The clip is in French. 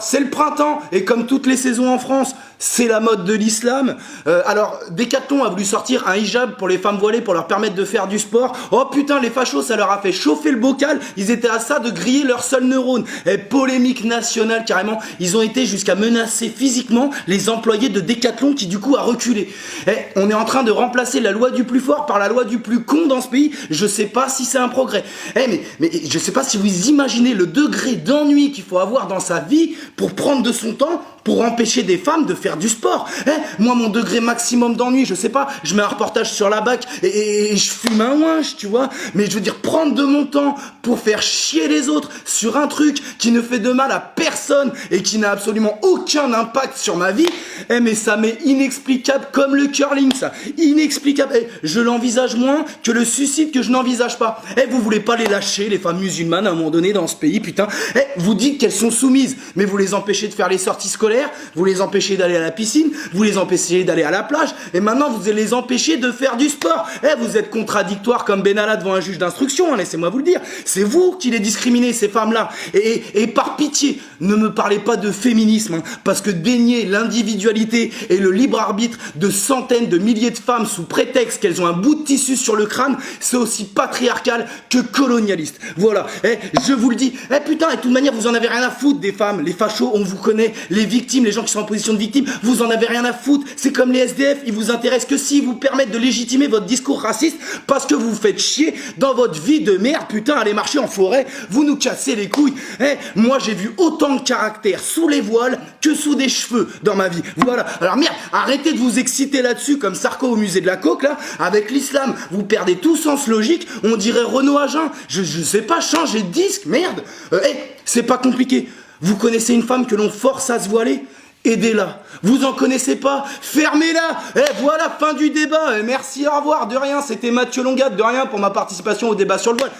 C'est le printemps et comme toutes les saisons en France, c'est la mode de l'islam. Alors, Decathlon a voulu sortir un hijab pour les femmes voilées pour leur permettre de faire du sport. Oh putain, les fachos, ça leur a fait chauffer le bocal. Ils étaient à ça de griller leur seul neurone. Et polémique nationale carrément. Ils ont été jusqu'à menacer physiquement les employés de Decathlon qui du coup a reculé. On est en train de remplacer la loi du plus fort par la loi du plus con dans ce pays. Je sais pas si c'est un progrès. Mais je sais pas si vous imaginez le degré d'ennui qu'il faut avoir dans sa vie pour prendre de son temps pour empêcher des femmes de faire du sport. Moi, mon degré maximum d'ennui, je sais pas, je mets un reportage sur la BAC et je fume un ouinge, tu vois. Mais je veux dire, prendre de mon temps pour faire chier les autres sur un truc qui ne fait de mal à personne et qui n'a absolument aucun impact sur ma vie, mais ça m'est inexplicable comme le curling, ça. Inexplicable. Je l'envisage moins que le suicide que je n'envisage pas. Vous voulez pas les lâcher, les femmes musulmanes, à un moment donné, dans ce pays, putain. Vous dites qu'elles sont soumises, mais vous les empêchez de faire les sorties scolaires, vous les empêchez d'aller à la piscine, vous les empêchez d'aller à la plage, et maintenant vous allez les empêcher de faire du sport. Vous êtes contradictoire comme Benalla devant un juge d'instruction, laissez-moi vous le dire. C'est vous qui les discriminez, ces femmes-là. Et par pitié, ne me parlez pas de féminisme, parce que dénier l'individualité et le libre arbitre de centaines de milliers de femmes sous prétexte qu'elles ont un bout de tissu sur le crâne, c'est aussi patriarcal que colonialiste. Voilà. Je vous le dis. Putain, et de toute manière, vous en avez rien à foutre des femmes. Les fachos, on vous connaît. Les victimes, les gens qui sont en position de victime, vous en avez rien à foutre. C'est comme les SDF, ils vous intéressent que s'ils vous permettent de légitimer votre discours raciste parce que vous vous faites chier dans votre vie de merde. Putain, aller marcher en forêt, vous nous cassez les couilles. Moi, j'ai vu autant de caractère sous les voiles que sous des cheveux dans ma vie. Voilà. Alors merde, arrêtez de vous exciter là-dessus comme Sarko au musée de la coke, là. Avec l'islam, vous perdez tout sens logique. On dirait Renaud à jeun. Je sais pas, changer de disque, merde. C'est pas compliqué. Vous connaissez une femme que l'on force à se voiler? Aidez-la. Vous en connaissez pas? Fermez-la. Voilà, fin du débat. Merci, au revoir. De rien, c'était Mathieu Longat. De rien pour ma participation au débat sur le voile.